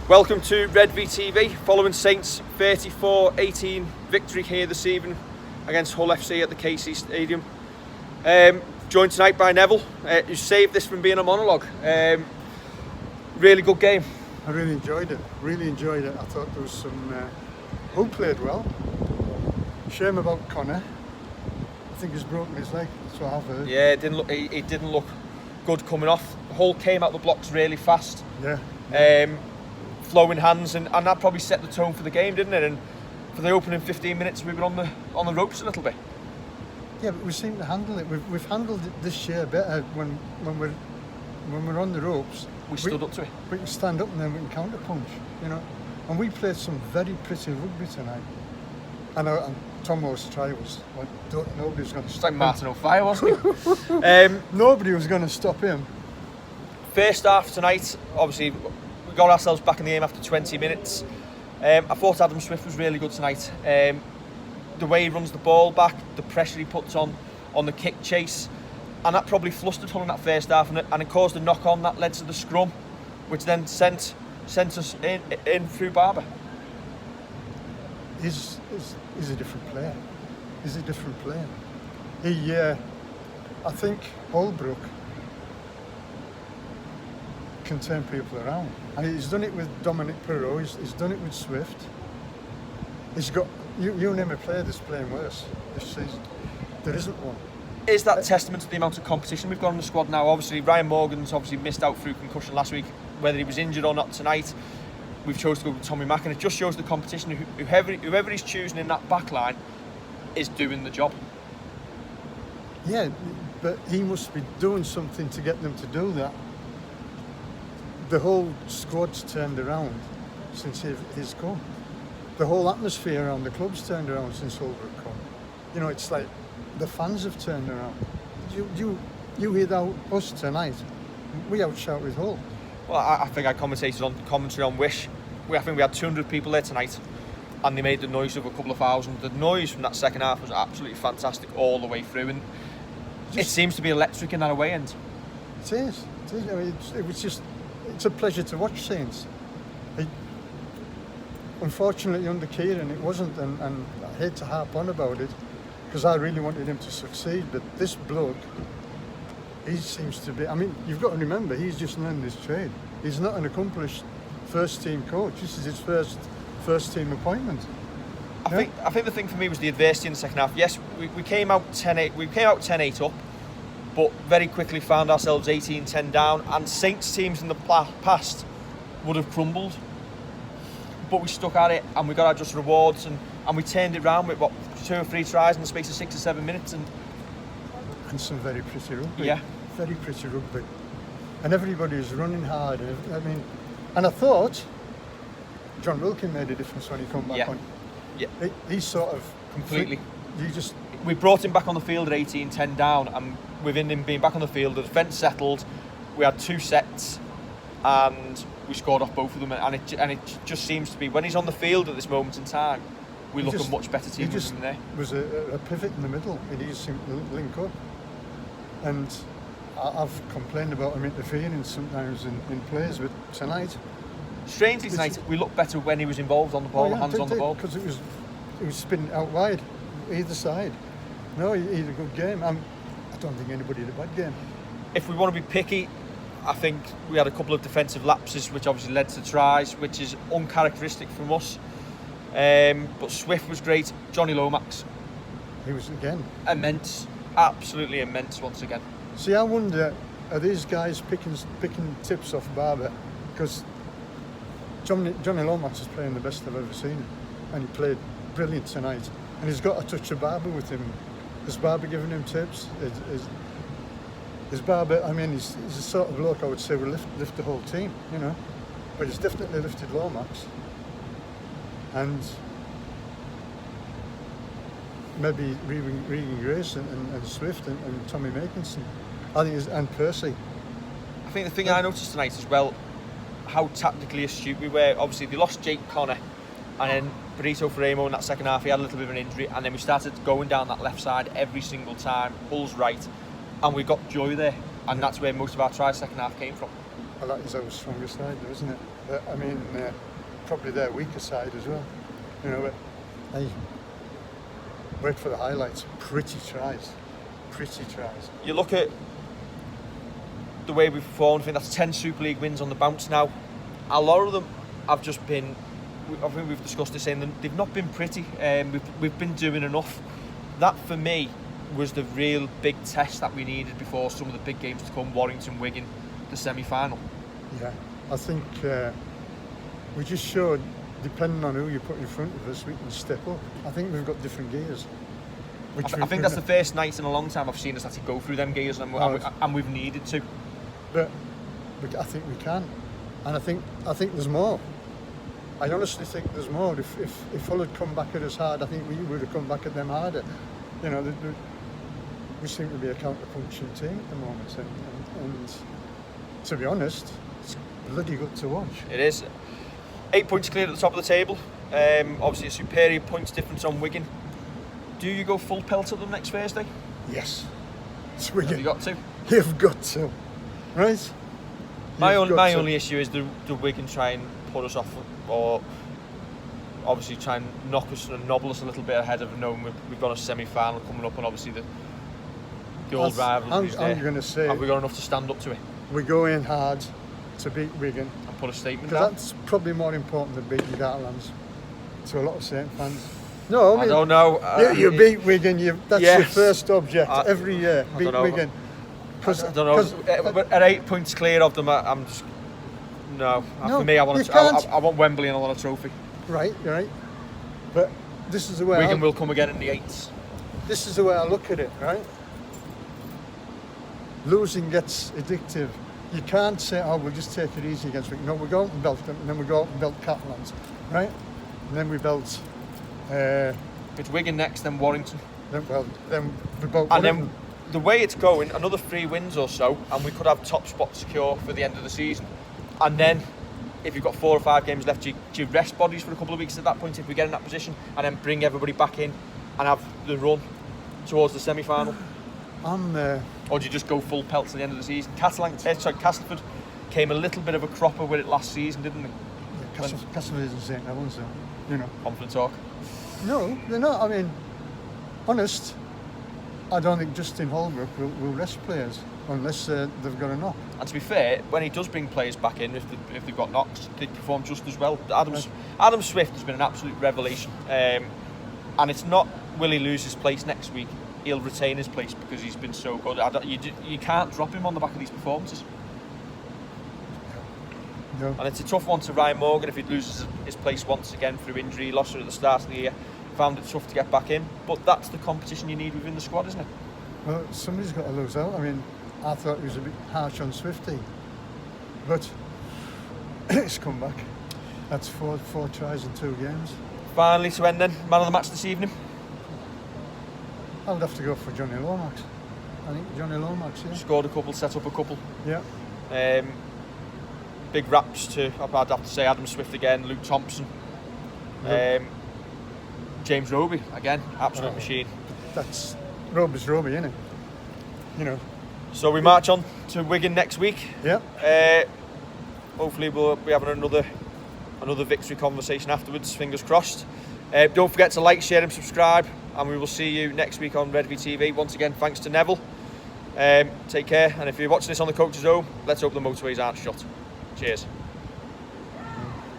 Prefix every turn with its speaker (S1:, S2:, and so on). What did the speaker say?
S1: Welcome to Red VTV, following Saints' 34-18 victory here this evening against Hull FC at the KC Stadium. Joined tonight by Neville, who saved this from being a monologue. Really good game.
S2: I really enjoyed it. I thought there was some... Hull played well. Shame about Connor. I think he's broken his leg, that's what I've heard.
S1: Yeah, he didn't look good coming off. Hull came out the blocks really fast.
S2: Yeah.
S1: Flowing hands, and that probably set the tone for the game, didn't it? And for the opening 15 minutes, we were on the ropes a little bit.
S2: Yeah, but we seem to handle it. We've handled it this year better when we're on the ropes.
S1: We stood up to it.
S2: We can stand up and then we can counter punch, you know. And we played some very pretty rugby tonight. And Tomo's try was nobody was going to stop him.
S1: Martin O'Fire, wasn't he?
S2: Nobody was going to stop him.
S1: First half tonight, obviously, we got ourselves back in the game after 20 minutes. I thought Adam Swift was really good tonight. The way he runs the ball back, the pressure he puts on the kick chase, and that probably flustered Hull in that first half, and it caused a knock-on that led to the scrum, which then sent us in through Barber.
S2: He's a different player. I think Holbrook can turn people around, and he's done it with Dominic Perrault. He's done it with Swift. He's got you name a player that's playing worse this season. There isn't one.
S1: Is that testament to the amount of competition we've got in the squad now? Obviously, Ryan Morgan's missed out through concussion last week. Whether he was injured or not tonight, we've chosen to go with Tommy Mack, and it just shows the competition. Whoever he's choosing in that back line is doing the job.
S2: Yeah, but he must be doing something to get them to do that. The whole squad's turned around since he's come. The whole atmosphere around the club's turned around since Holbrook come. You know, it's like the fans have turned around. You hear us tonight, we outshout with Hull.
S1: Well, I think I commentated on commentary on Wish. I think we had 200 people there tonight, and they made the noise of a couple of thousand. The noise from that second half was absolutely fantastic all the way through, and it seems to be electric in that away end.
S2: It is. I mean, it's a pleasure to watch Saints. Unfortunately, under Kieran, it wasn't, and I hate to harp on about it because I really wanted him to succeed. But this bloke, he seems to be. I mean, you've got to remember, he's just learned his trade. He's not an accomplished first-team coach. This is his first-team appointment.
S1: I think the thing for me was the adversity in the second half. Yes, we came out 10-8. We came out 10-8 up, but very quickly found ourselves 18-10 down. And Saints teams in the past would have crumbled, but we stuck at it and we got our just rewards, and we turned it around with 2 or 3 tries in the space of 6 or 7 minutes, and
S2: some very pretty rugby.
S1: Yeah,
S2: very pretty rugby, and everybody was running hard. And I thought John Wilkin made a difference when he come back on.
S1: Yeah,
S2: he sort of
S1: completely.
S2: We
S1: brought him back on the field at 18-10 down, and within him being back on the field, the defence settled. We had 2 sets, and we scored off both of them. And it just seems to be, when he's on the field at this moment in time, we look a much better team with him there.
S2: Was a pivot in the middle. He just seemed to link up. And I've complained about him interfering sometimes in plays, but tonight...
S1: Strangely tonight, we looked better when he was involved on the ball, hands on the ball.
S2: Because it was spinning out wide, either side. No, he had a good game. I don't think anybody had a bad game.
S1: If we want to be picky, I think we had a couple of defensive lapses, which obviously led to tries, which is uncharacteristic from us. But Swift was great. Johnny Lomax.
S2: He was again.
S1: Immense. Absolutely immense once again.
S2: See, I wonder, are these guys picking tips off Barber? Because Johnny Lomax is playing the best I've ever seen him, and he played brilliant tonight. And he's got a touch of Barber with him. Has Barber given him tips? Is Barber? I mean, he's the sort of bloke I would say will lift the whole team, you know. But he's definitely lifted Lomax, and maybe Regan Grace and Swift and Tommy Makinson. I think, and Percy.
S1: I think the thing I noticed tonight as well, how tactically astute we were. Obviously, they lost Jake Connor, and then Benito Ferramo in that second half, he had a little bit of an injury, and then we started going down that left side every single time, Hull's right, and we got joy there, and that's where most of our tries second half came from.
S2: Well, that is our strongest side, though, isn't it? I mean, probably their weaker side as well. You know, but hey, wait for the highlights. Pretty tries.
S1: You look at the way we've performed. I think that's 10 Super League wins on the bounce now. A lot of them have just been, I think we've discussed this, saying they've not been pretty. We've been doing enough. That for me was the real big test that we needed before some of the big games to come. Warrington, Wigan, the semi-final.
S2: Yeah, I think we just showed, depending on who you put in front of us, we can step up. I think we've got different gears.
S1: I think that's the first night in a long time I've seen us actually go through them gears, and we've needed to.
S2: But I think we can, and I think there's more. I honestly think there's more. If Hull had come back at us hard, I think we would have come back at them harder. You know, we seem to be a counter-punching team at the moment, and to be honest, it's bloody good to watch.
S1: It is. 8 points clear at the top of the table. Obviously a superior points difference on Wigan. Do you go full pelt at them next Thursday?
S2: Yes. It's Wigan.
S1: Have you got to?
S2: You've got to. Right?
S1: My only issue is do Wigan try and put us off, or obviously try and knock us and nobble us a little bit ahead of knowing we've got a semi-final coming up, and obviously the old rivalries there.
S2: I'm going to say,
S1: have we got enough to stand up to it?
S2: We go in hard to beat Wigan.
S1: And put a statement
S2: Because
S1: out?
S2: that's probably more important than beating Catalans to a lot of Saint fans. No,
S1: I don't know.
S2: You beat Wigan, that's
S1: yes.
S2: your first object every year,
S1: I
S2: beat
S1: don't know.
S2: Wigan.
S1: I don't know. But at 8 points clear of them, I'm just... No. For me, I want Wembley and I want a trophy.
S2: Right, you're right. But this is the way
S1: Wigan will come again in the 8s.
S2: This is the way I look at it, right? Losing gets addictive. You can't say, oh, we'll just take it easy against Wigan. No, we go out and belt them, and then we go out and belt Catalans, right? And then we belt...
S1: it's Wigan next, then Warrington.
S2: Then we belt
S1: and
S2: Warrington.
S1: then the way it's going, another 3 wins or so, and we could have top spot secure for the end of the season. And then, if you've got 4 or 5 games left, do you rest bodies for a couple of weeks at that point if we get in that position, and then bring everybody back in and have the run towards the semi-final? Or do you just go full pelt to the end of the season? Castleford came a little bit of a cropper with it last season, didn't they?
S2: Yeah, Castleford isn't St Helens, so, you know.
S1: Confident talk.
S2: No, they're not. I mean, honest, I don't think Justin Holbrook will rest players unless they've got a knock. And
S1: to be fair, when he does bring players back in, if they've got knocks, they perform just as well. Adam Swift has been an absolute revelation. And it's not, will he lose his place next week? He'll retain his place because he's been so good. You can't drop him on the back of these performances.
S2: No.
S1: And it's a tough one to Ryan Morgan if he loses his place once again through injury. He lost it at the start of the year. Found it tough to get back in. But that's the competition you need within the squad, isn't it?
S2: Well, somebody's got to lose out. I mean, I thought he was a bit harsh on Swifty. But it's come back. That's four tries in 2 games.
S1: Finally, to end then, man of the match this evening?
S2: I would have to go for Johnny Lomax. I think Johnny Lomax, yeah.
S1: Scored a couple, set up a couple.
S2: Yeah.
S1: Big raps to, I'd have to say, Adam Swift again, Luke Thompson. James Roby, again, absolute machine.
S2: That's Roby's Roby, isn't it? You know.
S1: So we march on to Wigan next week.
S2: Yeah.
S1: Hopefully we'll be having another victory conversation afterwards, fingers crossed. Don't forget to like, share and subscribe, and we will see you next week on Redvi TV. Once again, thanks to Neville. Take care, and if you're watching this on the Coach's Home, let's hope the motorways aren't shut. Cheers.